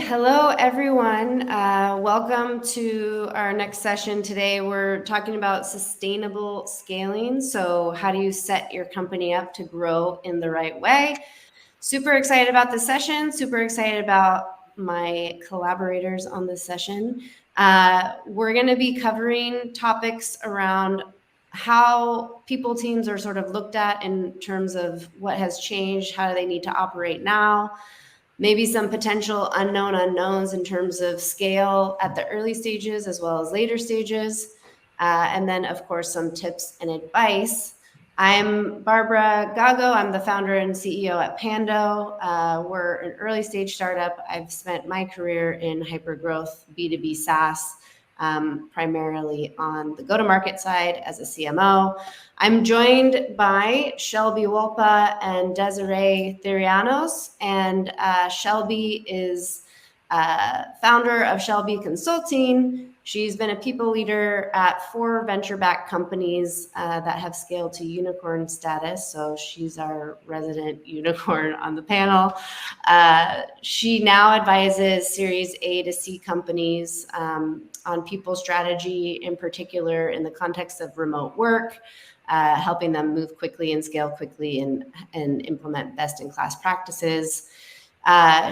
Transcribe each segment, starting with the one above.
Hello, everyone. Welcome to our next session today. We're talking about sustainable scaling. So how do you set your company up to grow in the right way? Super excited about this session. Super excited about my collaborators on this session. We're going to be covering topics around how people teams are sort of looked at in terms of what has changed, how do they need to operate now, maybe some potential unknown unknowns in terms of scale at the early stages as well as later stages. And then, of course, some tips and advice. I'm Barbra Gago. I'm the founder and CEO at Pando. We're an early stage startup. I've spent my career in hypergrowth B2B SaaS, primarily on the go-to-market side as a CMO. I'm joined by Shelby Wolpa and Desiree Therianos, and Shelby is founder of Shelby Consulting. She's been a people leader at 4 venture-backed companies that have scaled to unicorn status. So she's our resident unicorn on the panel. She now advises Series A to C companies on people strategy, in particular in the context of remote work, helping them move quickly and scale quickly and implement best-in-class practices.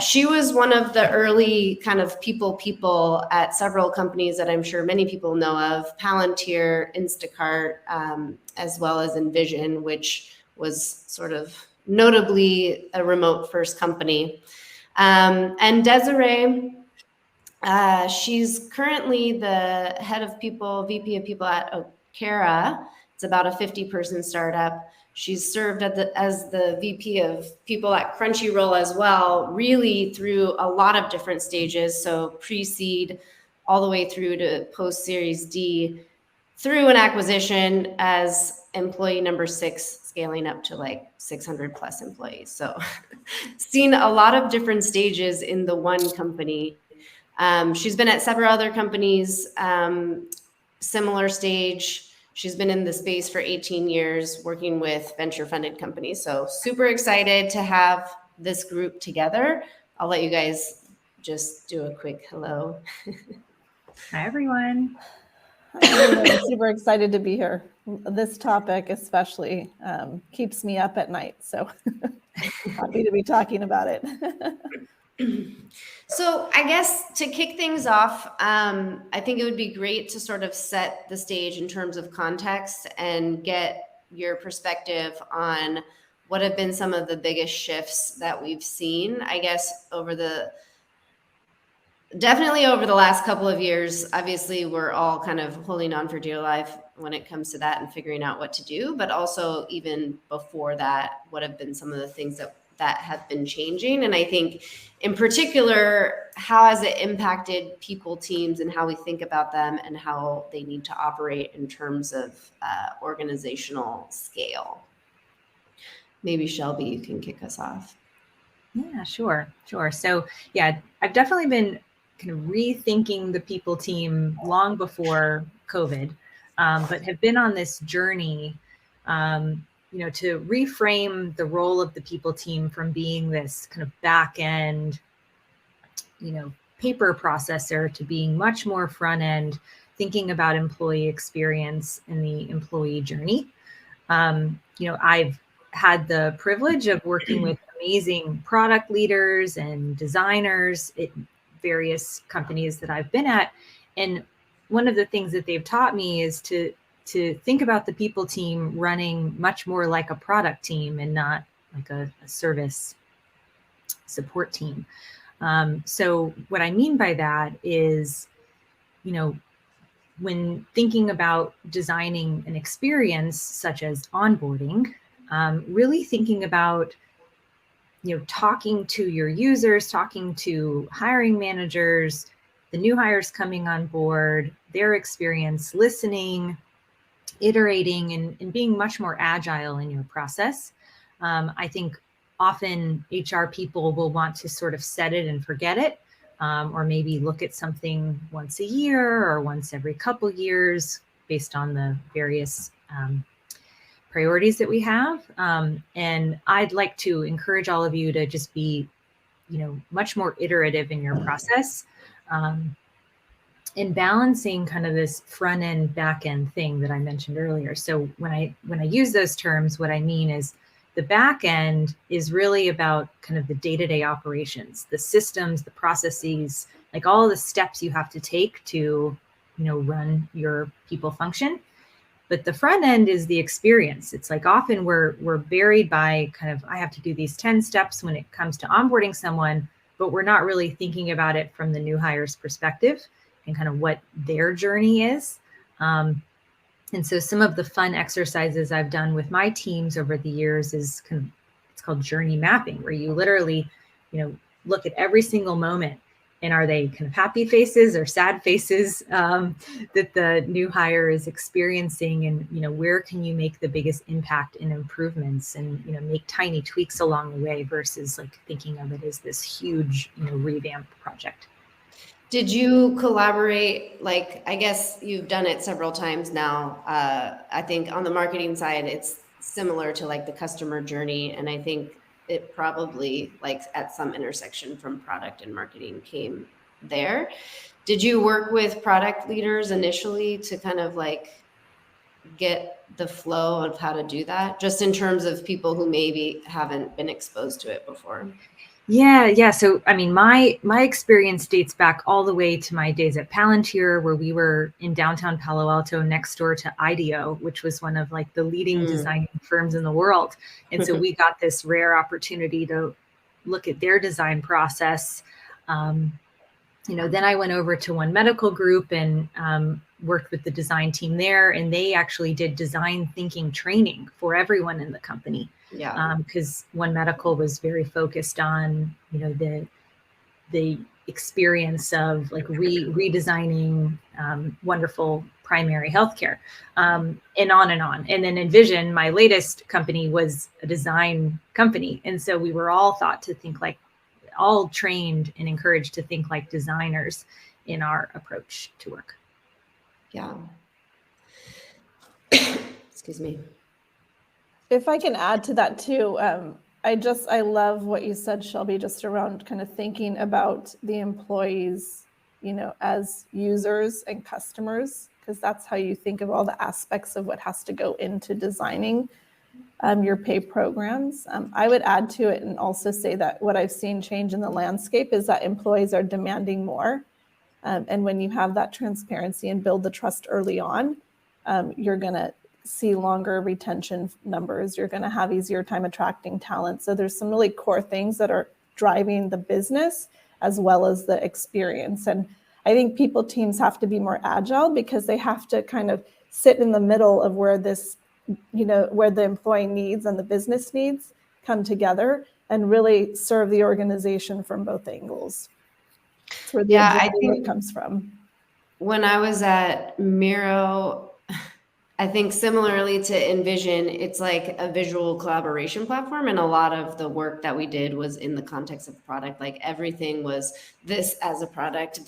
She was one of the early kind of people at several companies that I'm sure many people know of, Palantir, Instacart, as well as Envision, which was sort of notably a remote first company. And Desiree, she's currently the head of people, VP of people at Okera. It's about a 50-person startup. She's served as the VP of people at Crunchyroll as well, really through a lot of different stages. So pre-seed all the way through to post-Series D, through an acquisition as employee number 6, scaling up to like 600 plus employees. So seen a lot of different stages in the one company. She's been at several other companies, similar stage. She's been in the space for 18 years working with venture funded companies. So super excited to have this group together. I'll let you guys just do a quick hello. Hi, everyone. I'm super excited to be here. This topic especially keeps me up at night. So happy to be talking about it. So I guess to kick things off, I think it would be great to sort of set the stage in terms of context and get your perspective on what have been some of the biggest shifts that we've seen, I guess, definitely over the last couple of years. Obviously, we're all kind of holding on for dear life when it comes to that and figuring out what to do, but also even before that, what have been some of the things that have been changing. And I think in particular, how has it impacted people teams and how we think about them and how they need to operate in terms of organizational scale? Maybe Shelby, you can kick us off. Yeah, sure. So yeah, I've definitely been kind of rethinking the people team long before COVID, but have been on this journey to reframe the role of the people team from being this kind of back end, paper processor to being much more front end, thinking about employee experience and the employee journey. I've had the privilege of working with amazing product leaders and designers at various companies that I've been at. And one of the things that they've taught me is to think about the people team running much more like a product team and not like a service support team. So what I mean by that is, when thinking about designing an experience such as onboarding, really thinking about, talking to your users, talking to hiring managers, the new hires coming on board, their experience, listening, iterating, and being much more agile in your process. I think often HR people will want to sort of set it and forget it, or maybe look at something once a year or once every couple years based on the various priorities that we have. And I'd like to encourage all of you to just be much more iterative in your process. And balancing kind of this front end, back end thing that I mentioned earlier. So when I use those terms, what I mean is the back end is really about kind of the day-to-day operations, the systems, the processes, like all the steps you have to take to, run your people function. But the front end is the experience. It's like often we're buried by kind of, I have to do these 10 steps when it comes to onboarding someone, but we're not really thinking about it from the new hire's perspective and kind of what their journey is. And so some of the fun exercises I've done with my teams over the years is it's called journey mapping, where you literally, look at every single moment, and are they kind of happy faces or sad faces that the new hire is experiencing, and where can you make the biggest impact and improvements, and make tiny tweaks along the way versus like thinking of it as this huge revamp project. Did you collaborate? Like, I guess you've done it several times now. I think on the marketing side, it's similar to like the customer journey. And I think it probably like at some intersection from product and marketing came there. Did you work with product leaders initially to kind of like get the flow of how to do that, just in terms of people who maybe haven't been exposed to it before? Yeah. So, I mean, my experience dates back all the way to my days at Palantir, where we were in downtown Palo Alto next door to IDEO, which was one of like the leading design firms in the world. And so we got this rare opportunity to look at their design process. Then I went over to One Medical Group and worked with the design team there, and they actually did design thinking training for everyone in the company. Yeah. Because One Medical was very focused on, the experience of like redesigning wonderful primary healthcare, and on and on. And then Envision, my latest company, was a design company. And so we were all all trained and encouraged to think like designers in our approach to work. Yeah. Excuse me. If I can add to that too, I love what you said, Shelby, just around kind of thinking about the employees, as users and customers, because that's how you think of all the aspects of what has to go into designing your pay programs. I would add to it and also say that what I've seen change in the landscape is that employees are demanding more. And when you have that transparency and build the trust early on, you're going to see longer retention numbers. You're going to have easier time attracting talent. So there's some really core things that are driving the business as well as the experience. And I think people teams have to be more agile because they have to kind of sit in the middle of where this, where the employee needs and the business needs come together and really serve the organization from both angles. That's where the agility comes from. When I was at Miro, I think similarly to Envision, it's like a visual collaboration platform. And a lot of the work that we did was in the context of product. Like everything was this as a product,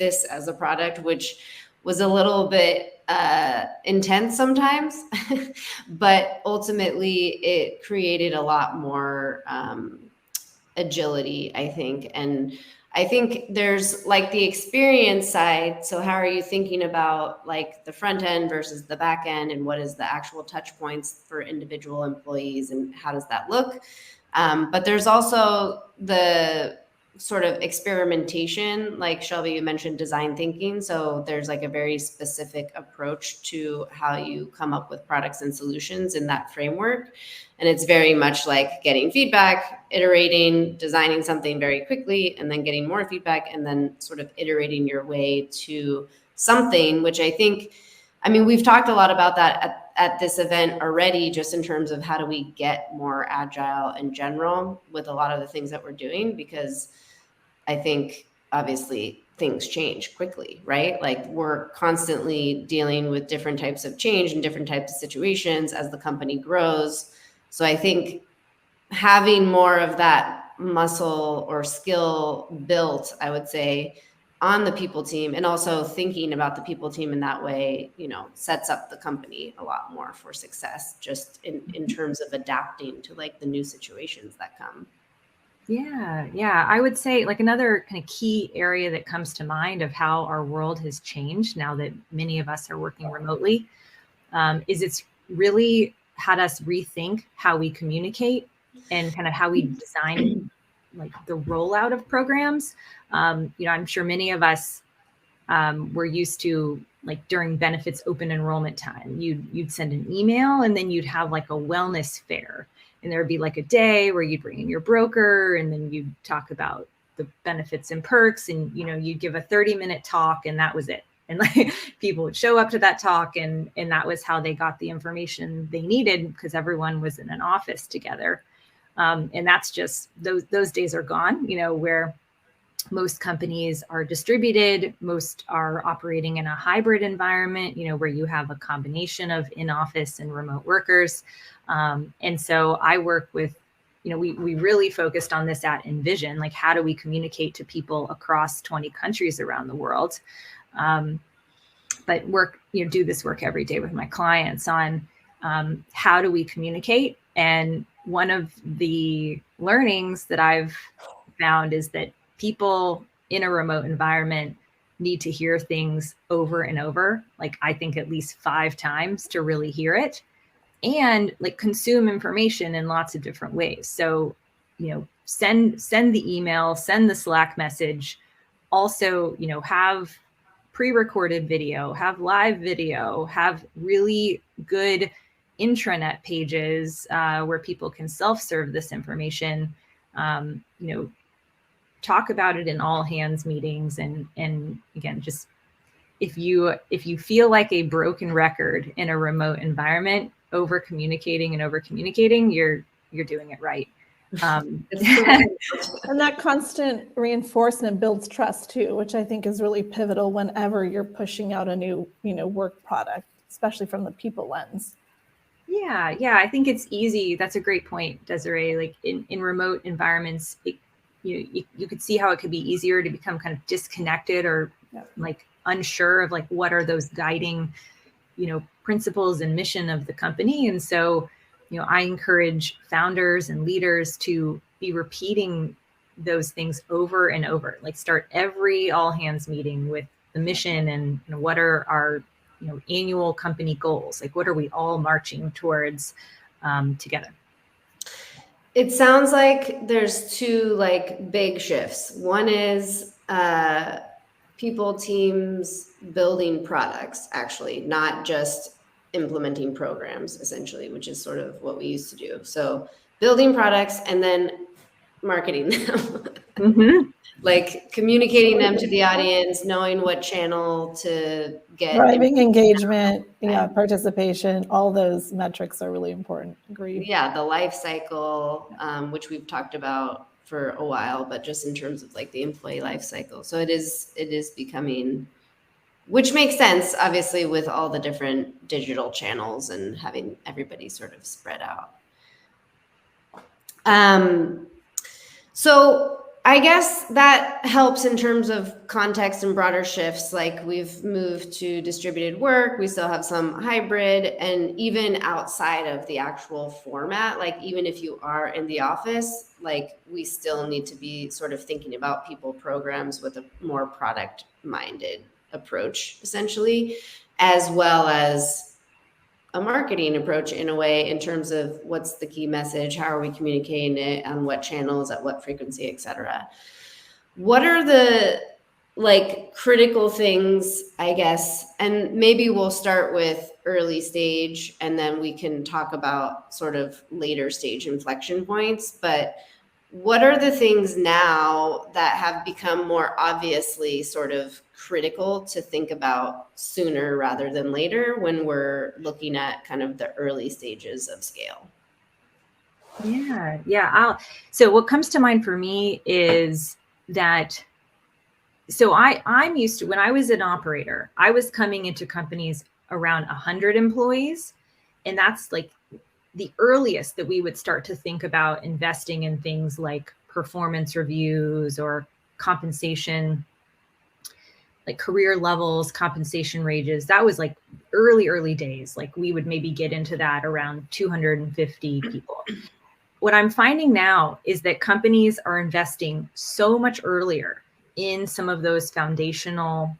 which was a little bit intense sometimes, but ultimately it created a lot more agility, I think. And I think there's like the experience side. So how are you thinking about like the front end versus the back end, and what is the actual touch points for individual employees, and how does that look? But there's also the sort of experimentation, like Shelby, you mentioned design thinking. So there's like a very specific approach to how you come up with products and solutions in that framework. And it's very much like getting feedback, iterating, designing something very quickly, and then getting more feedback, and then sort of iterating your way to something, which I think, we've talked a lot about that at this event already, just in terms of how do we get more agile in general with a lot of the things that we're doing, because I think obviously things change quickly, right? Like we're constantly dealing with different types of change and different types of situations as the company grows. So I think having more of that muscle or skill built, I would say, on the people team, and also thinking about the people team in that way, sets up the company a lot more for success, just in terms of adapting to like the new situations that come. Yeah. I would say like another kind of key area that comes to mind of how our world has changed now that many of us are working remotely is it's really had us rethink how we communicate and kind of how we design like the rollout of programs. I'm sure many of us were used to like during benefits open enrollment time, you'd send an email and then you'd have like a wellness fair. And there would be like a day where you'd bring in your broker and then you'd talk about the benefits and perks and, you'd give a 30-minute talk and that was it. And like people would show up to that talk and that was how they got the information they needed because everyone was in an office together. And that's just, those days are gone, where most companies are distributed, most are operating in a hybrid environment, where you have a combination of in-office and remote workers. And so I work with, we really focused on this at Envision, like how do we communicate to people across 20 countries around the world? But do this work every day with my clients on how do we communicate? And one of the learnings that I've found is that people in a remote environment need to hear things over and over, like I think at least 5 times to really hear it, and like consume information in lots of different ways. So, send the email, send the Slack message, also, have pre-recorded video, have live video, have really good intranet pages where people can self-serve this information, talk about it in all hands meetings. And again, just if you feel like a broken record in a remote environment, over communicating, you're doing it right. And that constant reinforcement builds trust too, which I think is really pivotal whenever you're pushing out a new, work product, especially from the people lens. Yeah, I think it's easy. That's a great point, Desiree. Like in remote environments, you could see how it could be easier to become kind of disconnected or like unsure of like what are those guiding, principles and mission of the company. And so, I encourage founders and leaders to be repeating those things over and over, like start every all hands meeting with the mission and what are our, annual company goals? Like what are we all marching towards together? It sounds like there's 2 like big shifts. One is people, teams building products, actually, not just implementing programs, essentially, which is sort of what we used to do. So building products and then marketing them. Mm-hmm. Like communicating them to the audience, knowing what channel to get. Driving engagement, participation, all those metrics are really important. Agree. Yeah, the life cycle, which we've talked about for a while, but just in terms of like the employee life cycle. So it is becoming, which makes sense, obviously, with all the different digital channels and having everybody sort of spread out. So I guess that helps in terms of context and broader shifts. Like we've moved to distributed work. We still have some hybrid, and even outside of the actual format, like even if you are in the office, like we still need to be sort of thinking about people programs with a more product minded approach, essentially, as well as a marketing approach in a way in terms of what's the key message, how are we communicating it, on what channels, at what frequency, etc. What are the like critical things, I guess, and maybe we'll start with early stage and then we can talk about sort of later stage inflection points, but what are the things now that have become more obviously sort of critical to think about sooner rather than later when we're looking at kind of the early stages of scale? Yeah. So what comes to mind for me is that, so I'm used to, when I was an operator, I was coming into companies around 100 employees, and that's like the earliest that we would start to think about investing in things like performance reviews or compensation, like career levels, compensation ranges. That was like early days. Like we would maybe get into that around 250 people. what I'm finding now is that companies are investing so much earlier in some of those foundational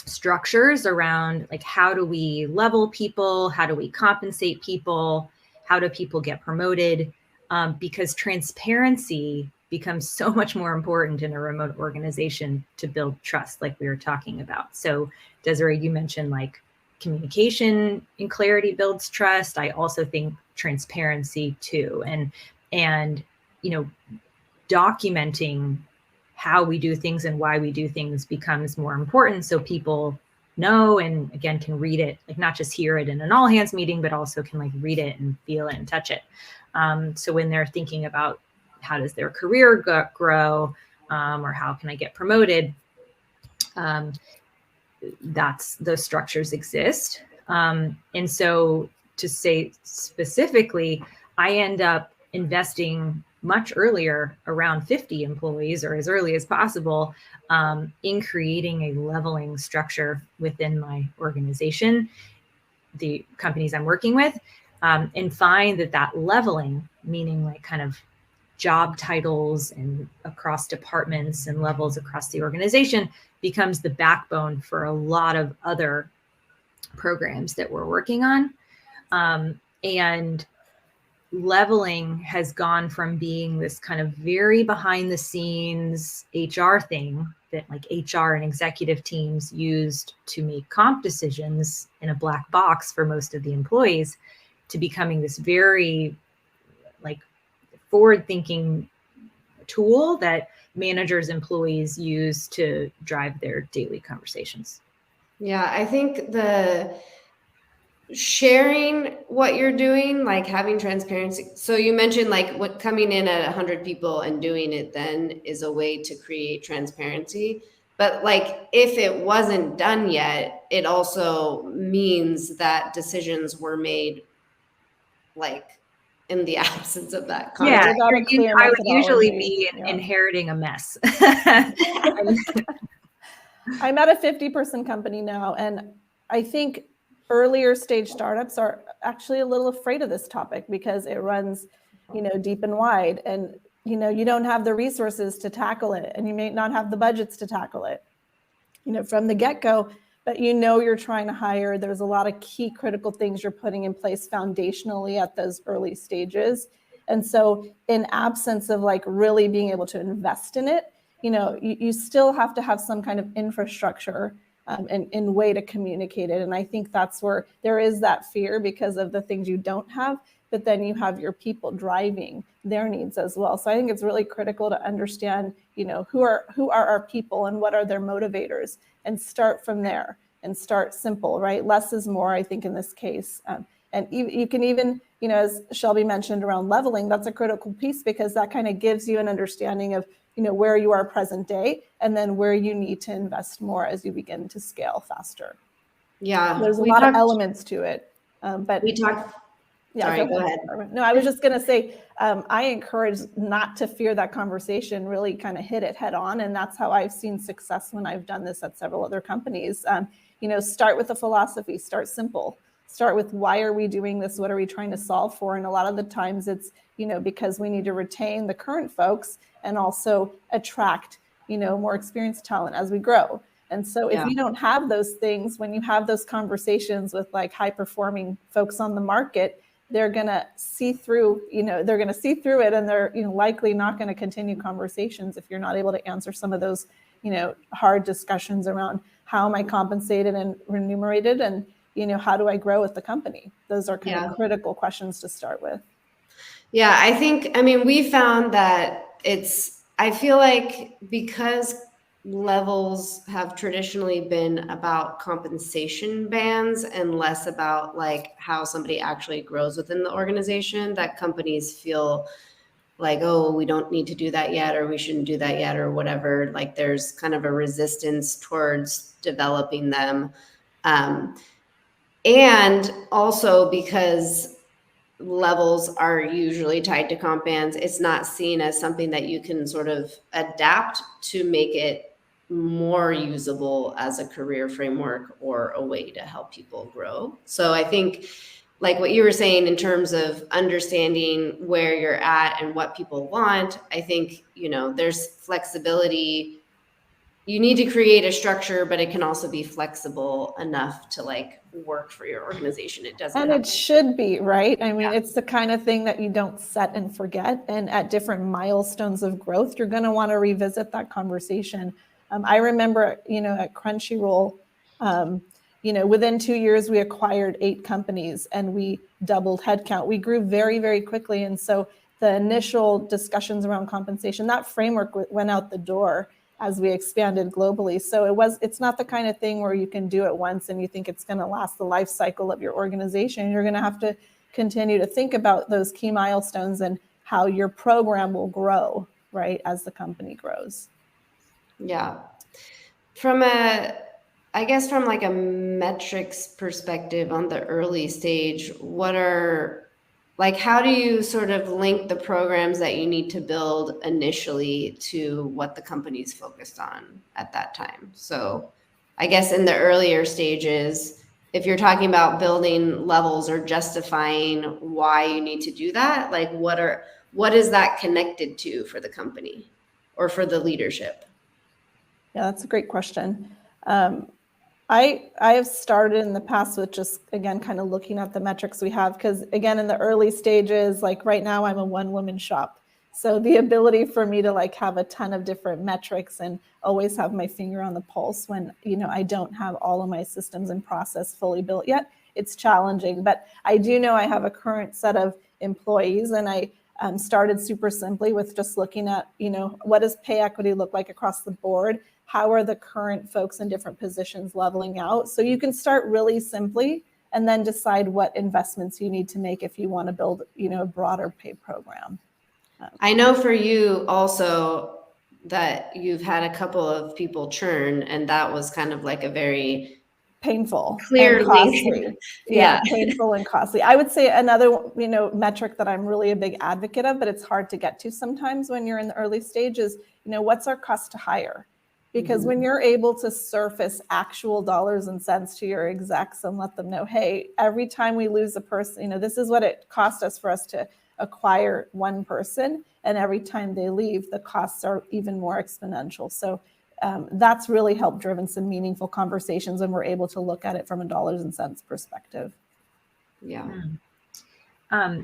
structures around, like, how do we level people? How do we compensate people? How do people get promoted? Because transparency becomes so much more important in a remote organization to build trust, like we were talking about. So Desiree, you mentioned like communication and clarity builds trust. I also think transparency too. And documenting how we do things and why we do things becomes more important, so people know, and again, can read it, like not just hear it in an all hands meeting, but also can like read it and feel it and touch it. So when they're thinking about how does their career grow, or how can I get promoted, that's those structures exist. And so to say specifically, I end up investing much earlier, around 50 employees or as early as possible, in creating a leveling structure within my organization, the companies I'm working with, and find that leveling, meaning like kind of job titles and across departments and levels across the organization, becomes the backbone for a lot of other programs that we're working on. And leveling has gone from being this kind of very behind the scenes HR thing that like HR and executive teams used to make comp decisions in a black box for most of the employees, to becoming this very like forward-thinking tool that managers, employees use to drive their daily conversations. Yeah, I think the sharing what you're doing, like having transparency. So you mentioned like what coming in at 100 people and doing it then is a way to create transparency. But like if it wasn't done yet, it also means that decisions were made like in the absence of that context. Yeah, without a clear I would usually methodology. be inheriting a mess. I'm at a 50-person company now, and I think earlier stage startups are actually a little afraid of this topic because it runs, deep and wide, and you don't have the resources to tackle it, and you may not have the budgets to tackle it, from the get-go. But you're trying to hire. There's a lot of key critical things you're putting in place foundationally at those early stages, and so in absence of like really being able to invest in it, you still have to have some kind of infrastructure and way to communicate it. And I think that's where there is that fear because of the things you don't have, but then you have your people driving their needs as well. So I think it's really critical to understand, who are our people and what are their motivators, and start from there and start simple, right? Less is more, I think, in this case. And you can even, as Shelby mentioned around leveling, that's a critical piece because that kind of gives you an understanding of, where you are present day, and then where you need to invest more as you begin to scale faster. Yeah. There's a lot of elements to it. But we talked. Yeah, sorry, go ahead. No, I was just going to say, I encourage not to fear that conversation, really kind of hit it head on. And that's how I've seen success when I've done this at several other companies. Start with a philosophy, start simple. Start with, why are we doing this? What are we trying to solve for? And a lot of the times it's, because we need to retain the current folks and also attract, more experienced talent as we grow. And so if you don't have those things, when you have those conversations with like high performing folks on the market, they're going to see through, they're going to see through it, and they're likely not going to continue conversations if you're not able to answer some of those, hard discussions around how am I compensated and remunerated, and how do I grow with the company? Those are kind of critical questions to start with. Yeah, we found that I feel like because levels have traditionally been about compensation bands and less about like how somebody actually grows within the organization, that companies feel like, oh, we don't need to do that yet, or we shouldn't do that yet, or whatever. Like there's kind of a resistance towards developing them. And also because levels are usually tied to comp bands, it's not seen as something that you can sort of adapt to make it more usable as a career framework or a way to help people grow. So I think like what you were saying in terms of understanding where you're at and what people want, I think, there's flexibility. You need to create a structure, but it can also be flexible enough to like work for your organization. It doesn't And have it to. should be, right? I mean, it's the kind of thing that you don't set and forget. And at different milestones of growth, you're going to want to revisit that conversation. I remember, at Crunchyroll, within 2 years, we acquired 8 companies and we doubled headcount. We grew very, very quickly. And so the initial discussions around compensation, that framework went out the door as we expanded globally. So it's not the kind of thing where you can do it once and you think it's going to last the life cycle of your organization. You're going to have to continue to think about those key milestones and how your program will grow, right, as the company grows. Yeah. From like a metrics perspective on the early stage, how do you sort of link the programs that you need to build initially to what the company's focused on at that time? So I guess in the earlier stages, if you're talking about building levels or justifying why you need to do that, like what is that connected to for the company or for the leadership? Yeah, that's a great question. I have started in the past with just, again, kind of looking at the metrics we have, because again, in the early stages, like right now I'm a one-woman shop. So the ability for me to like have a ton of different metrics and always have my finger on the pulse when, I don't have all of my systems and process fully built yet, it's challenging. But I do know I have a current set of employees, and I started super simply with just looking at, what does pay equity look like across the board? How are the current folks in different positions leveling out? So you can start really simply and then decide what investments you need to make if you want to build, a broader pay program. I know for you also that you've had a couple of people churn, and that was kind of like a very painful clear and costly. Yeah, painful and costly. I would say another, metric that I'm really a big advocate of, but it's hard to get to sometimes when you're in the early stages, what's our cost to hire? Because when you're able to surface actual dollars and cents to your execs and let them know, hey, every time we lose a person, this is what it cost us for us to acquire one person. And every time they leave, the costs are even more exponential. So that's really helped driven some meaningful conversations, and we're able to look at it from a dollars and cents perspective. Yeah.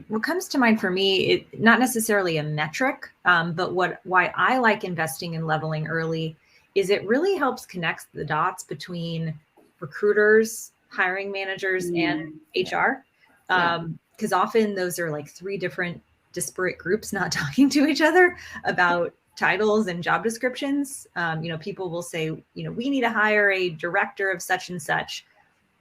What comes to mind for me, not necessarily a metric, but why I like investing in leveling early is it really helps connect the dots between recruiters, hiring managers, and HR. Because often those are like 3 different disparate groups not talking to each other about titles and job descriptions. People will say, we need to hire a director of such and such,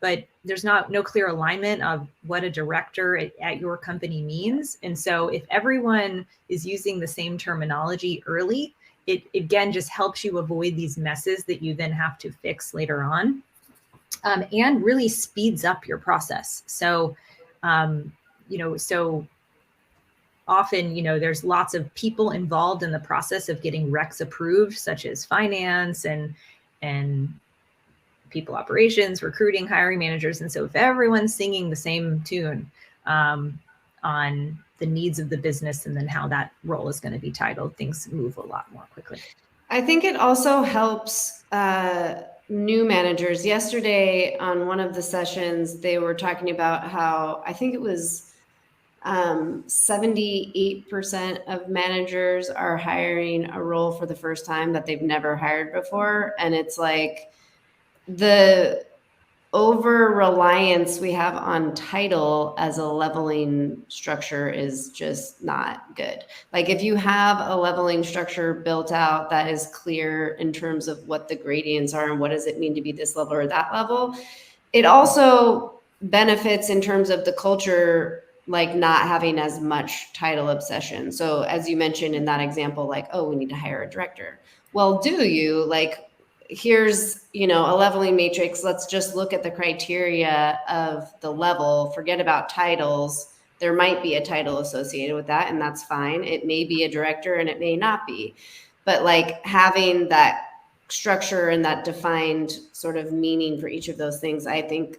but there's no clear alignment of what a director at your company means. And so if everyone is using the same terminology early, it again just helps you avoid these messes that you then have to fix later on, and really speeds up your process. So, so often, there's lots of people involved in the process of getting recs approved, such as finance and people operations, recruiting, hiring managers. And so if everyone's singing the same tune on the needs of the business and then how that role is going to be titled, things move a lot more quickly. I think it also helps new managers. Yesterday on one of the sessions, they were talking about how I think it was 78% of managers are hiring a role for the first time that they've never hired before. And it's like the over reliance we have on title as a leveling structure is just not good. Like if you have a leveling structure built out that is clear in terms of what the gradients are and what does it mean to be this level or that level, it also benefits in terms of the culture, like not having as much title obsession. So as you mentioned in that example, like, oh, we need to hire a director. Well, do you? Like, here's, a leveling matrix. Let's just look at the criteria of the level, forget about titles. There might be a title associated with that, and that's fine. It may be a director and it may not be, but like having that structure and that defined sort of meaning for each of those things, I think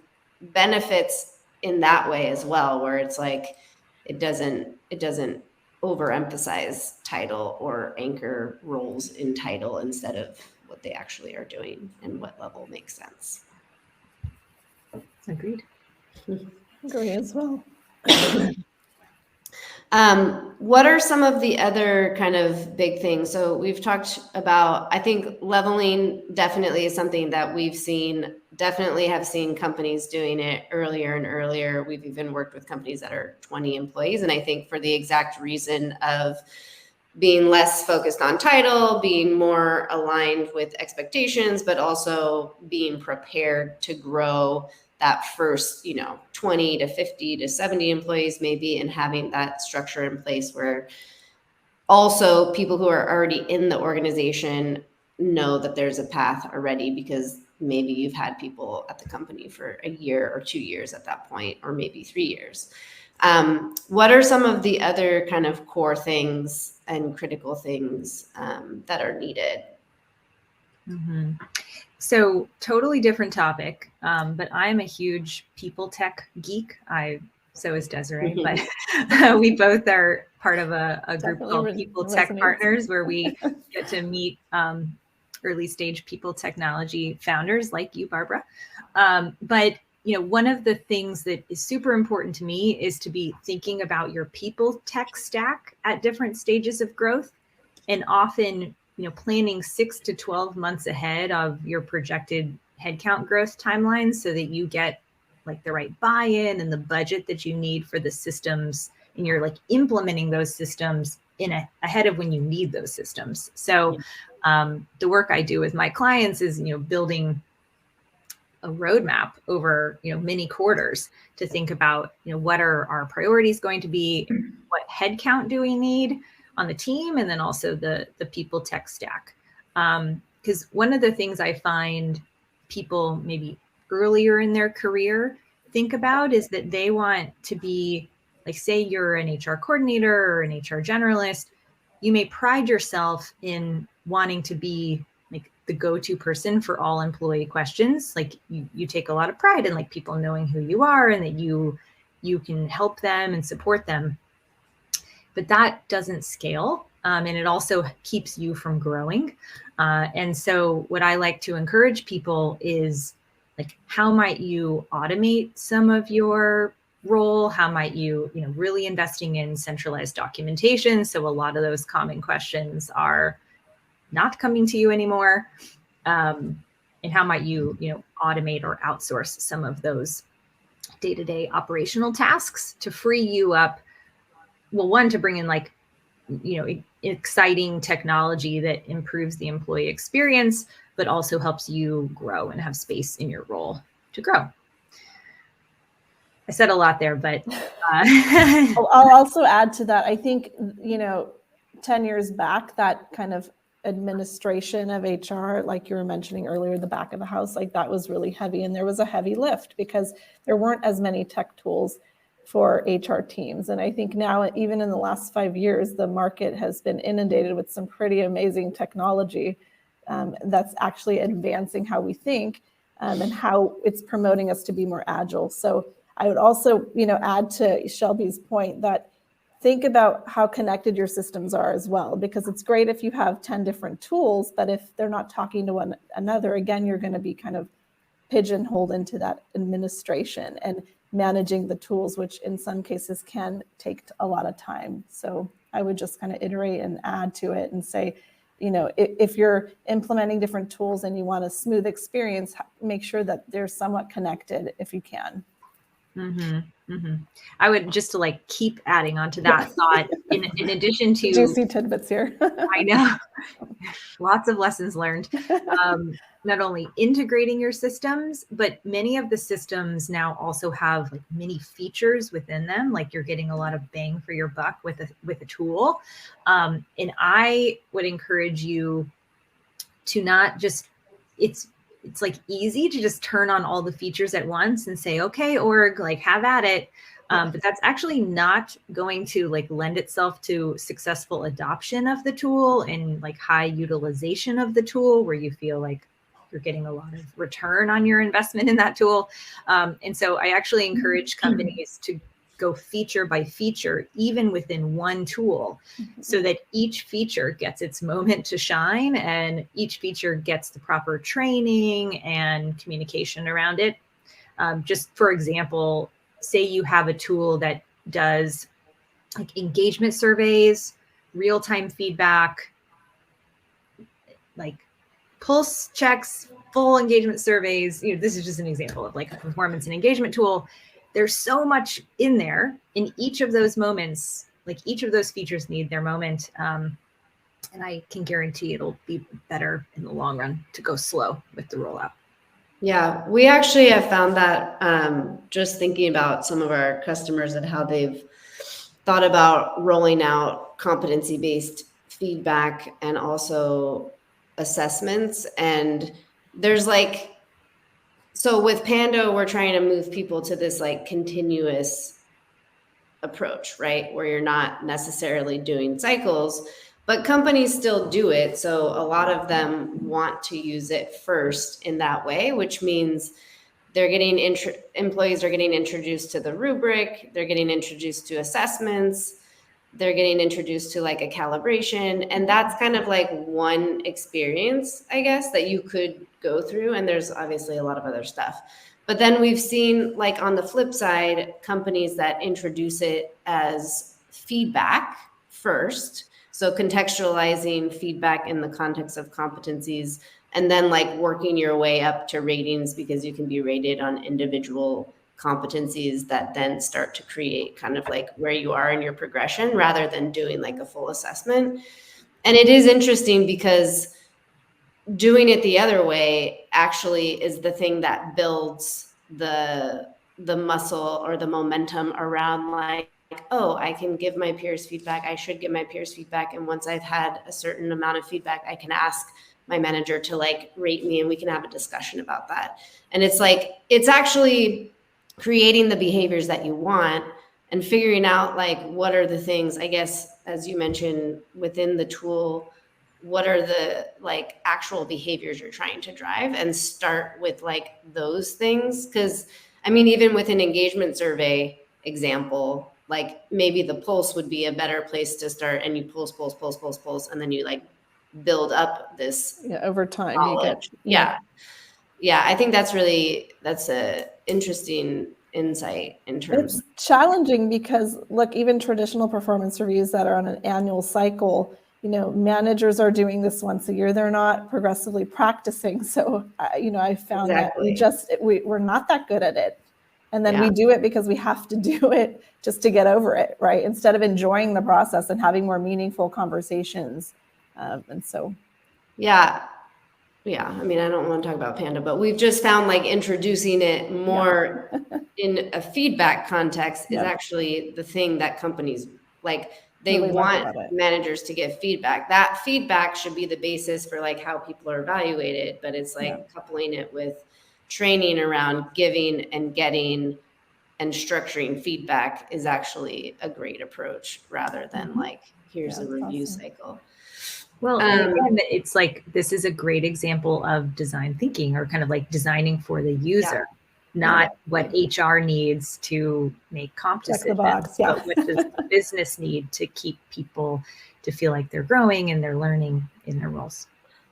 benefits in that way as well, where it's like, it doesn't overemphasize title or anchor roles in title instead of what they actually are doing and what level makes sense. Agreed. Agree as well. What are some of the other kind of big things? So we've talked about, I think leveling definitely is something that we've seen, definitely have seen companies doing it earlier and earlier. We've even worked with companies that are 20 employees. And I think for the exact reason of being less focused on title, being more aligned with expectations, but also being prepared to grow that first, 20 to 50 to 70 employees maybe, and having that structure in place where also people who are already in the organization know that there's a path already, because maybe you've had people at the company for a year or 2 years at that point, or maybe 3 years. What are some of the other kind of core things and critical things that are needed? Mm-hmm. So totally different topic, but I'm a huge people tech geek. So is Desiree, but we both are part of a group called People Tech Partners, where we get to meet early stage people technology founders like you, Barbra. But one of the things that is super important to me is to be thinking about your people tech stack at different stages of growth, and often planning 6 to 12 months ahead of your projected headcount growth timelines, so that you get like the right buy-in and the budget that you need for the systems, and you're like implementing those systems ahead of when you need those systems. So the work I do with my clients is building a roadmap over many quarters to think about what are our priorities going to be, what headcount do we need on the team, and then also the people tech stack. Because one of the things I find people maybe earlier in their career think about is that they want to be, like, say you're an HR coordinator or an HR generalist, you may pride yourself in wanting to be like the go-to person for all employee questions. Like you take a lot of pride in like people knowing who you are and that you can help them and support them. But that doesn't scale. And it also keeps you from growing. And so what I like to encourage people is, like, how might you automate some of your role? How might you, really investing in centralized documentation, so a lot of those common questions are not coming to you anymore. And how might you, automate or outsource some of those day-to-day operational tasks to free you up? Well, one, to bring in like, exciting technology that improves the employee experience, but also helps you grow and have space in your role to grow. I said a lot there, but I'll also add to that. I think, 10 years back, that kind of administration of HR, like you were mentioning earlier, the back of the house, like that was really heavy. And there was a heavy lift because there weren't as many tech tools for HR teams. And I think now, even in the last 5 years, the market has been inundated with some pretty amazing technology that's actually advancing how we think and how it's promoting us to be more agile. So I would also, add to Shelby's point that think about how connected your systems are as well, because it's great if you have 10 different tools, but if they're not talking to one another, again, you're going to be kind of pigeonholed into that administration and managing the tools, which in some cases can take a lot of time. So I would just kind of iterate and add to it and say, if you're implementing different tools and you want a smooth experience, make sure that they're somewhat connected if you can. Mm-hmm, mm-hmm. I would just to like keep adding on to that thought, in addition to juicy tidbits here. I know, lots of lessons learned. Not only integrating your systems, but many of the systems now also have like many features within them. Like you're getting a lot of bang for your buck with a tool. And I would encourage you to not just, it's like easy to just turn on all the features at once and say, okay, org, like have at it. But that's actually not going to like lend itself to successful adoption of the tool and like high utilization of the tool, where you feel like, you're getting a lot of return on your investment in that tool. And so I actually encourage companies to go feature by feature, even within one tool, so that each feature gets its moment to shine and each feature gets the proper training and communication around it. Just for example, say you have a tool that does like engagement surveys, real-time feedback, like pulse checks, full engagement surveys. This is just an example of like a performance and engagement tool. There's so much in there in each of those moments. Like each of those features need their moment. And I can guarantee it'll be better in the long run to go slow with the rollout. Yeah, we actually have found that just thinking about some of our customers and how they've thought about rolling out competency-based feedback and also assessments. And there's like, so with Pando, we're trying to move people to this like continuous approach, right? Where you're not necessarily doing cycles, but companies still do it. So a lot of them want to use it first in that way, which means they're getting employees are getting introduced to the rubric, they're getting introduced to assessments, they're getting introduced to like a calibration. And that's kind of like one experience, I guess, that you could go through. And there's obviously a lot of other stuff. But then we've seen, like on the flip side, companies that introduce it as feedback first. So contextualizing feedback in the context of competencies, and then like working your way up to ratings, because you can be rated on individual competencies that then start to create kind of like where you are in your progression rather than doing like a full assessment. And it is interesting because doing it the other way actually is the thing that builds the muscle or the momentum around like, oh, I can give my peers feedback. I should give my peers feedback. And once I've had a certain amount of feedback, I can ask my manager to like rate me and we can have a discussion about that. And it's like, it's actually creating the behaviors that you want and figuring out like, what are the things, I guess, as you mentioned within the tool, what are the like actual behaviors you're trying to drive, and start with like those things. Cause I mean, even with an engagement survey example, like maybe the pulse would be a better place to start, and you pulse, and then you like build up this over time knowledge. you get I think that's a interesting insight in terms. It's challenging because look, even traditional performance reviews that are on an annual cycle, managers are doing this once a year. They're not progressively practicing. So I found Exactly. that we're not that good at it. And then we do it because we have to do it just to get over it, right? Instead of enjoying the process and having more meaningful conversations. And so. Yeah. I mean, I don't want to talk about Panda, but we've just found like introducing it more in a feedback context is actually the thing that companies like. They really want managers to give feedback. That feedback should be the basis for like how people are evaluated, but it's like coupling it with training around giving and getting and structuring feedback is actually a great approach rather than like, here's a review cycle. Well, and again, it's like, this is a great example of design thinking, or kind of like designing for the user, not what HR needs to make comp decisions, but what does the business need to keep people to feel like they're growing and they're learning in their roles.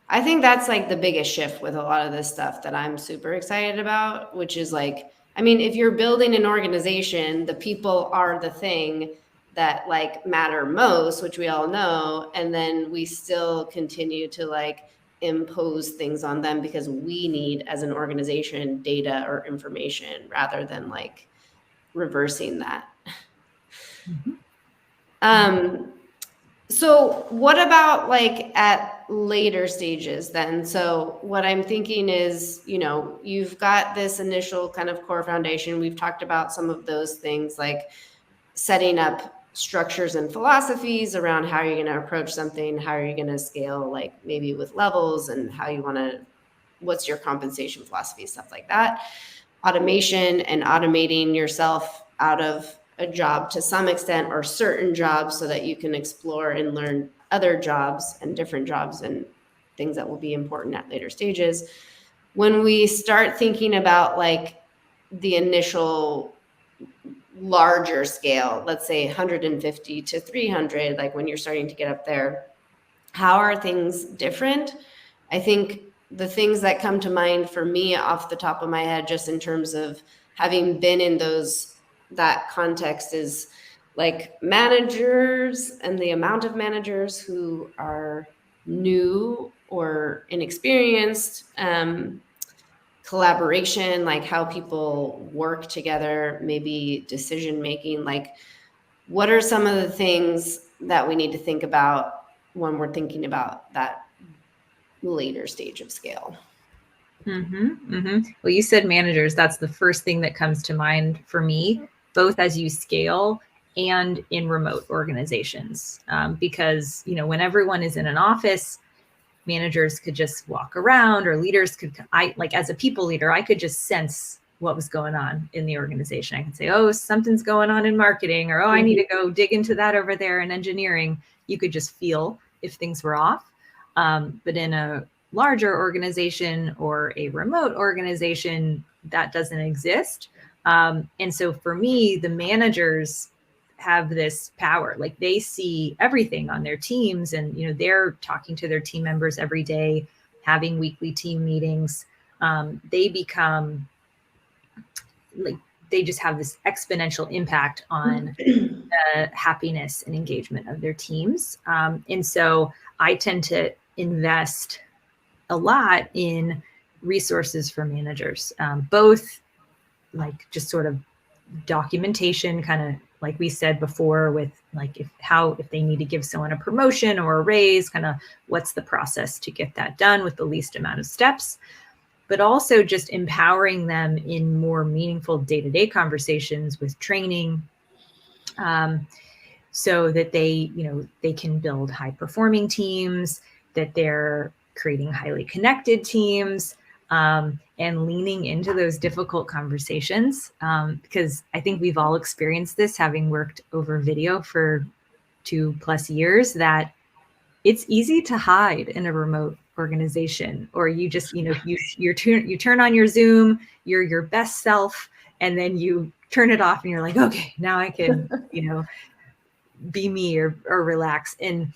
I think that's like the biggest shift with a lot of this stuff that I'm super excited about, which is like, I mean, if you're building an organization, the people are the thing that like matter most, which we all know. And then we still continue to like impose things on them because we need, as an organization, data or information rather than like reversing that. So what about like at later stages then? So what I'm thinking is, you've got this initial kind of core foundation. We've talked about some of those things like setting up structures and philosophies around how you're going to approach something, how are you going to scale, like maybe with levels, and how you want to, what's your compensation philosophy, stuff like that. Automation and automating yourself out of a job to some extent, or certain jobs, so that you can explore and learn other jobs and different jobs and things that will be important at later stages. when we start thinking about like the initial larger scale, let's say 150 to 300, like when you're starting to get up there, how are things different? I think the things that come to mind for me off the top of my head, just in terms of having been in that context, is like managers and the amount of managers who are new or inexperienced, collaboration, like how people work together, maybe decision making. Like, what are some of the things that we need to think about when we're thinking about that later stage of scale? Well, you said managers. That's the first thing that comes to mind for me, both as you scale and in remote organizations. Because, when everyone is in an office, managers could just walk around, or leaders could, as a people leader, I could just sense what was going on in the organization. I can say, oh, something's going on in marketing, or, oh, I need to go dig into that over there in engineering. You could just feel if things were off. But in a larger organization or a remote organization, that doesn't exist. And so for me, the managers have this power. Like, they see everything on their teams, and they're talking to their team members every day, having weekly team meetings. They become like, they just have this exponential impact on the happiness and engagement of their teams. And so I tend to invest a lot in resources for managers, both like just sort of documentation, kind of like we said before, with like if they need to give someone a promotion or a raise, kind of what's the process to get that done with the least amount of steps, but also just empowering them in more meaningful day-to-day conversations with training, so that they can build high-performing teams, that they're creating highly connected teams, and leaning into those difficult conversations, because I think we've all experienced this, having worked over video for 2+ years, that it's easy to hide in a remote organization, or you just, you turn on your Zoom, you're your best self, and then you turn it off and you're like, okay, now I can, be me or relax. And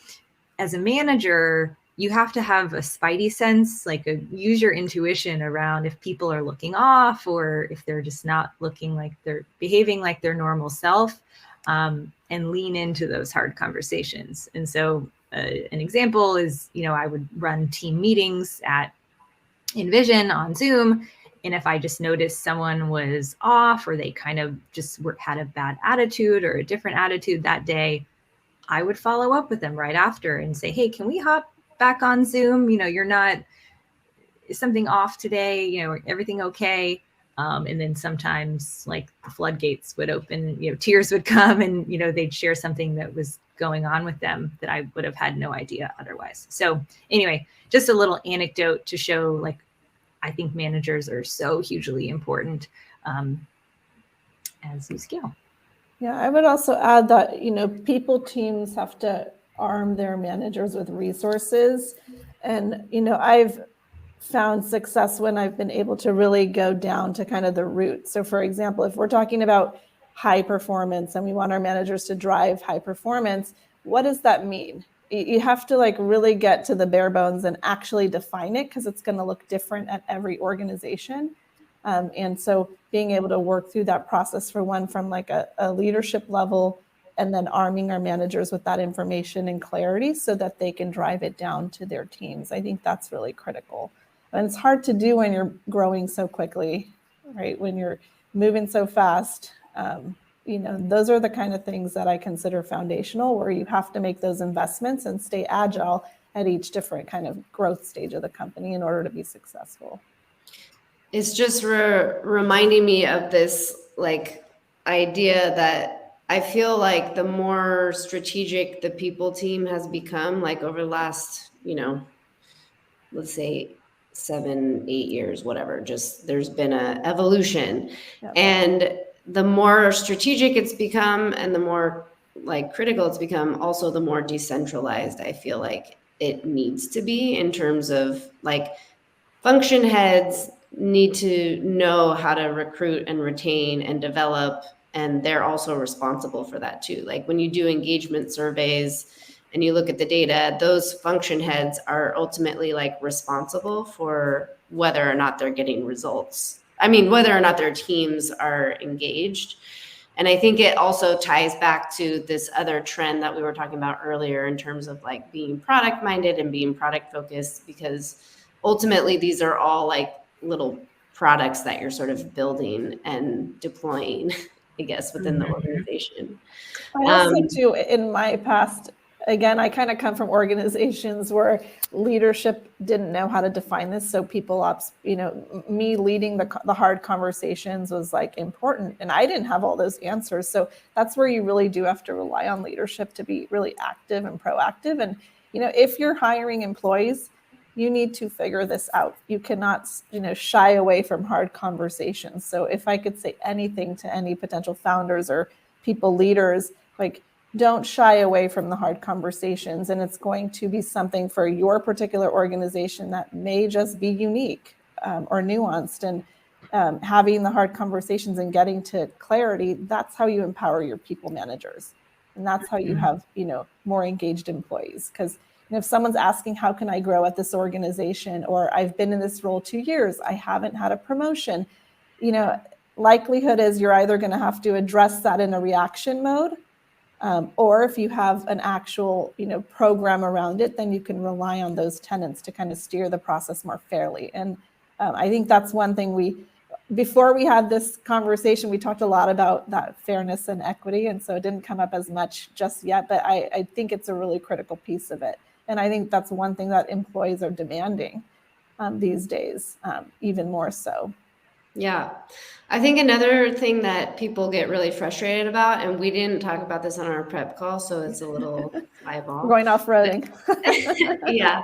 as a manager, you have to have a spidey sense, use your intuition around if people are looking off, or if they're just not looking like they're behaving like their normal self, and lean into those hard conversations. And so an example is, I would run team meetings at Envision on Zoom. And if I just noticed someone was off, or they kind of just had a bad attitude or a different attitude that day, I would follow up with them right after and say, hey, can we hop back on Zoom? Is something off today? Everything okay? And then sometimes, like, the floodgates would open, tears would come, and, they'd share something that was going on with them that I would have had no idea otherwise. So anyway, just a little anecdote to show, like, I think managers are so hugely important as you scale. Yeah, I would also add that, people teams have to arm their managers with resources. And, I've found success when I've been able to really go down to kind of the root. So for example, if we're talking about high performance and we want our managers to drive high performance, what does that mean? You have to really get to the bare bones and actually define it, because it's going to look different at every organization. And so being able to work through that process from a leadership level, and then arming our managers with that information and clarity so that they can drive it down to their teams. I think that's really critical. And it's hard to do when you're growing so quickly, right? When you're moving so fast, those are the kind of things that I consider foundational, where you have to make those investments and stay agile at each different kind of growth stage of the company in order to be successful. It's just reminding me of this idea that I feel like the more strategic the people team has become, over the last, let's say 7-8 years, whatever, just there's been a evolution. Yep. And the more strategic it's become, and the more critical it's become, also the more decentralized I feel like it needs to be, in terms of function heads need to know how to recruit and retain and develop, and they're also responsible for that too. Like when you do engagement surveys and you look at the data, those function heads are ultimately like responsible for whether or not they're getting results. I mean, whether or not their teams are engaged. And I think it also ties back to this other trend that we were talking about earlier in terms of like being product minded and being product focused, because ultimately these are all like little products that you're sort of building and deploying, I guess, within the organization. I also too, in my past, again, I kind of come from organizations where leadership didn't know how to define this. So people ops, me leading the hard conversations was like important, and I didn't have all those answers. So that's where you really do have to rely on leadership to be really active and proactive. And, if you're hiring employees, you need to figure this out. You cannot, shy away from hard conversations. So if I could say anything to any potential founders or people leaders, like, don't shy away from the hard conversations. And it's going to be something for your particular organization that may just be unique or nuanced. And having the hard conversations and getting to clarity, that's how you empower your people managers. And that's how you have, more engaged employees. Because if someone's asking, how can I grow at this organization? Or I've been in this role 2 years, I haven't had a promotion, likelihood is you're either going to have to address that in a reaction mode, or if you have an actual, program around it, then you can rely on those tenants to kind of steer the process more fairly. And I think that's one thing before we had this conversation, we talked a lot about that fairness and equity. And so it didn't come up as much just yet, but I think it's a really critical piece of it. And I think that's one thing that employees are demanding these days, even more so. Yeah. I think another thing that people get really frustrated about, and we didn't talk about this on our prep call, so it's a little eyeball. We're going off-roading. Yeah.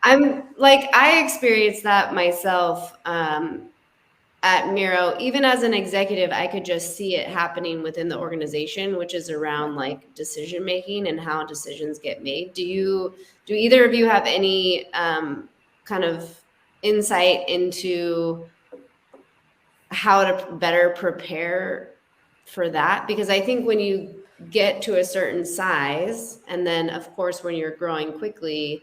I experienced that myself at Miro. Even as an executive, I could just see it happening within the organization, which is around like decision making and how decisions get made. Do either of you have any kind of insight into how to better prepare for that? Because I think when you get to a certain size, and then of course when you're growing quickly,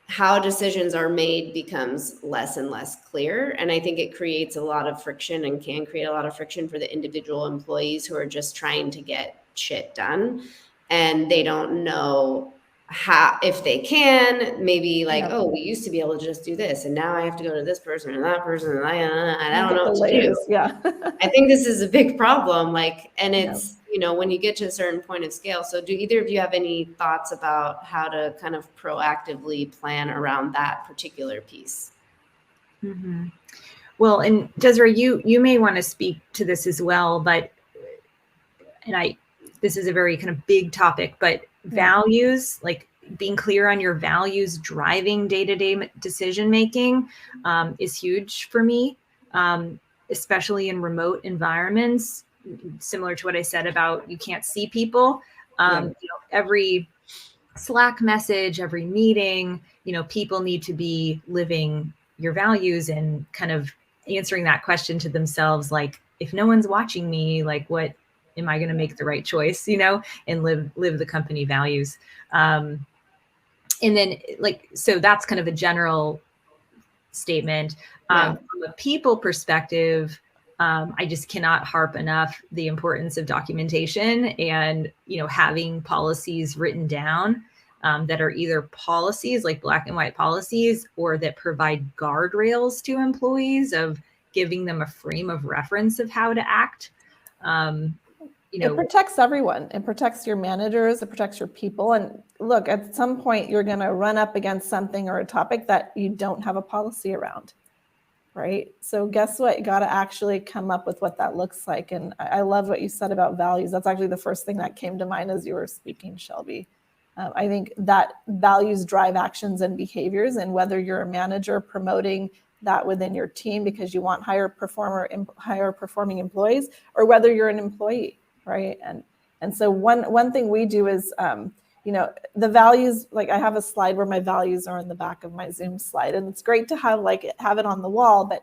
how decisions are made becomes less and less clear. And I think it creates a lot of friction and can create a lot of friction for the individual employees who are just trying to get shit done. And they don't know how, if they can, maybe like, oh, we used to be able to just do this, and now I have to go to this person and that person, and I don't know what to do. Yeah. I think this is a big problem. And it's, when you get to a certain point of scale. So do either of you have any thoughts about how to kind of proactively plan around that particular piece? Mm-hmm. Well, and Desiree, you may want to speak to this as well, this is a very kind of big topic, but values, like being clear on your values driving day-to-day decision making is huge for me, especially in remote environments. Similar to what I said about you can't see people. Every Slack message, every meeting, people need to be living your values and kind of answering that question to themselves. Like, if no one's watching me, like, what am I going to make the right choice, and live the company values. And then so that's kind of a general statement. From a people perspective, I just cannot harp enough the importance of documentation and, having policies written down that are either policies, like black and white policies, or that provide guardrails to employees of giving them a frame of reference of how to act. It protects everyone. It protects your managers. It protects your people. And look, at some point, you're going to run up against something or a topic that you don't have a policy around, right? So guess what? You got to actually come up with what that looks like. And I love what you said about values. That's actually the first thing that came to mind as you were speaking, Shelby. I think that values drive actions and behaviors. And whether you're a manager promoting that within your team because you want higher performing employees, or whether you're an employee, right? And so one thing we do is, the values, like I have a slide where my values are in the back of my Zoom slide, and it's great to have it on the wall, but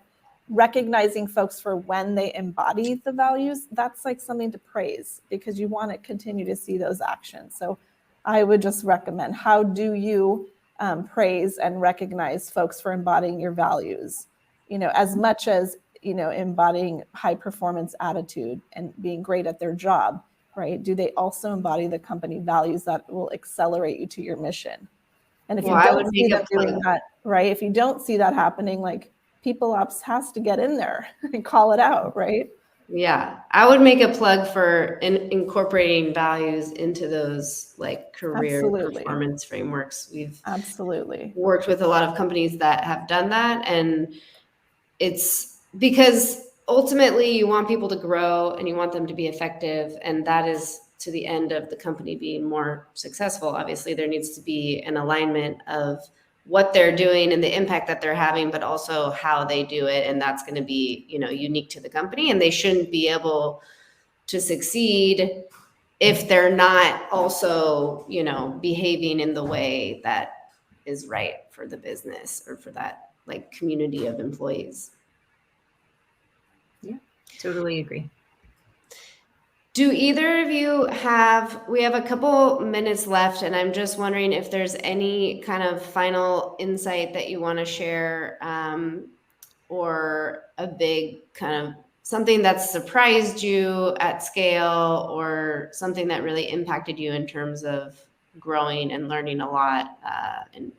recognizing folks for when they embody the values, that's like something to praise, because you want to continue to see those actions. So I would just recommend, how do you praise and recognize folks for embodying your values, as much as, embodying high performance attitude and being great at their job, right? Do they also embody the company values that will accelerate you to your mission? And if you don't see them doing that, right? If you don't see that happening, like, people ops has to get in there and call it out, right? Yeah, I would make a plug for incorporating values into those like career performance frameworks. We've worked with a lot of companies that have done that, and it's because ultimately you want people to grow and you want them to be effective, and that is to the end of the company being more successful. Obviously, there needs to be an alignment of what they're doing and the impact that they're having, but also how they do it. And that's going to be, unique to the company. And they shouldn't be able to succeed if they're not also, behaving in the way that is right for the business or for that like community of employees. Yeah, totally agree. Do either of you we have a couple minutes left, and I'm just wondering if there's any kind of final insight that you want to share, or a big kind of something that surprised you at scale, or something that really impacted you in terms of growing and learning a lot, and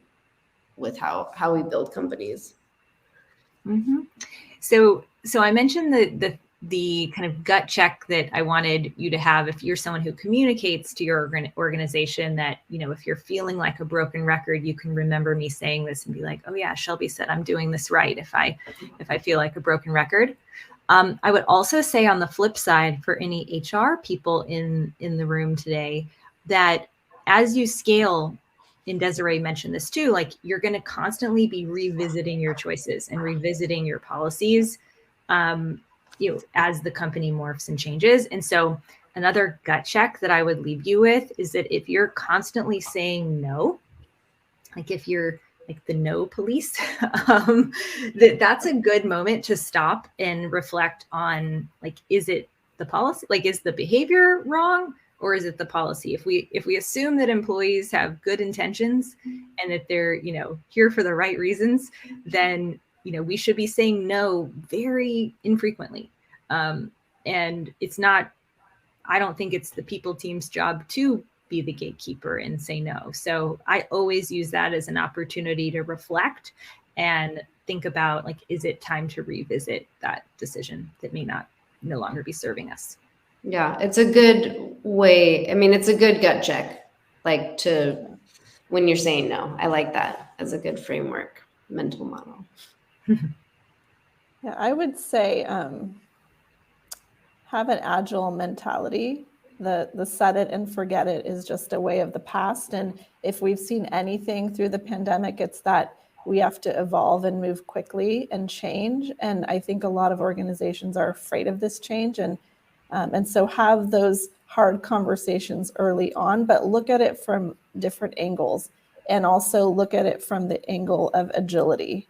with how we build companies. Mm-hmm. So I mentioned the kind of gut check that I wanted you to have if you're someone who communicates to your organization, that, if you're feeling like a broken record, you can remember me saying this and be like, oh yeah, Shelby said I'm doing this right if I feel like a broken record. I would also say, on the flip side, for any HR people in the room today, that as you scale, and Desiree mentioned this too, like, you're going to constantly be revisiting your choices and revisiting your policies, as the company morphs and changes. And so another gut check that I would leave you with is that if you're constantly saying no, like if you're like the no police, that's a good moment to stop and reflect on, like, is it the policy? Like, is the behavior wrong, or is it the policy? If we assume that employees have good intentions and that they're, here for the right reasons, then we should be saying no very infrequently. And it's not, I don't think it's the people team's job to be the gatekeeper and say no. So I always use that as an opportunity to reflect and think about, like, is it time to revisit that decision that may no longer be serving us? Yeah, it's a good way. I mean, it's a good gut check, like, when you're saying no. I like that as a good framework, mental model. Yeah, I would say have an agile mentality. The set it and forget it is just a way of the past. And if we've seen anything through the pandemic, it's that we have to evolve and move quickly and change. And I think a lot of organizations are afraid of this change. And so have those hard conversations early on, but look at it from different angles, and also look at it from the angle of agility.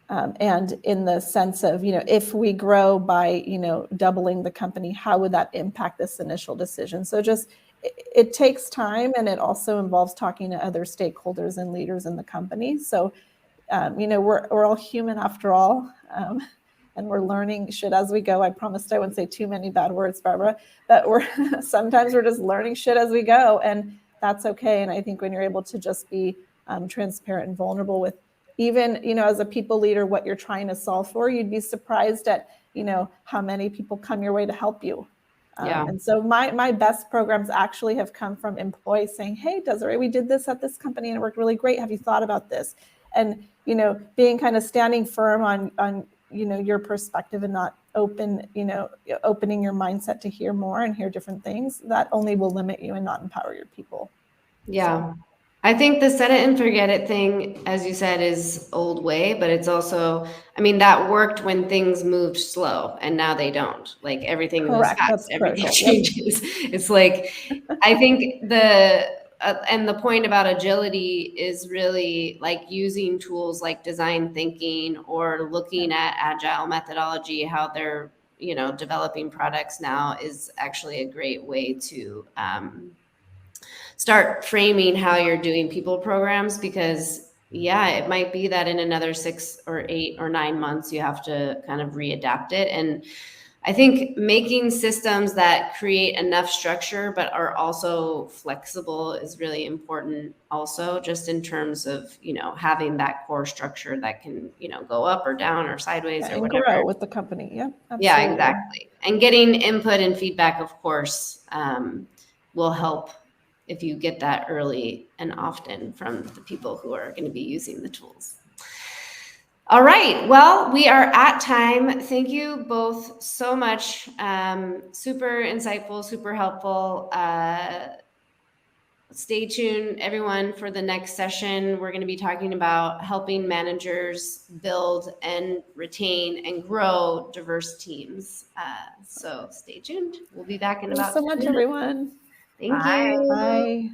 And in the sense of, if we grow by, doubling the company, how would that impact this initial decision? So it takes time, and it also involves talking to other stakeholders and leaders in the company. So, we're all human after all, and we're learning shit as we go. I promised I wouldn't say too many bad words, Barbara, but sometimes we're just learning shit as we go, and that's okay. And I think when you're able to just be transparent and vulnerable with, even, as a people leader, what you're trying to solve for, you'd be surprised at, how many people come your way to help you. And so my best programs actually have come from employees saying, hey, Desiree, we did this at this company and it worked really great. Have you thought about this? And, being kind of standing firm on your perspective and not opening your mindset to hear more and hear different things, that only will limit you and not empower your people. Yeah. So I think the set it and forget it thing, as you said, is old way, but it's also, that worked when things moved slow, and now they don't. Like, everything moves fast, everything changes. Yep. It's like, I think and the point about agility is really like using tools like design thinking or looking at agile methodology, how they're, developing products now is actually a great way to start framing how you're doing people programs, because it might be that in another 6 or 8 or 9 months you have to kind of readapt it. And I think making systems that create enough structure but are also flexible is really important also, just in terms of, having that core structure that can, go up or down or sideways or and whatever. grow with the company. Yeah, absolutely. Yeah, exactly. And getting input and feedback, of course, will help if you get that early and often from the people who are going to be using the tools. All right. Well, we are at time. Thank you both so much. Super insightful, super helpful. Stay tuned, everyone, for the next session. We're going to be talking about helping managers build and retain and grow diverse teams. So stay tuned. We'll be back in Thanks about so 10 much, minutes. everyone. Thank Bye. you. Bye.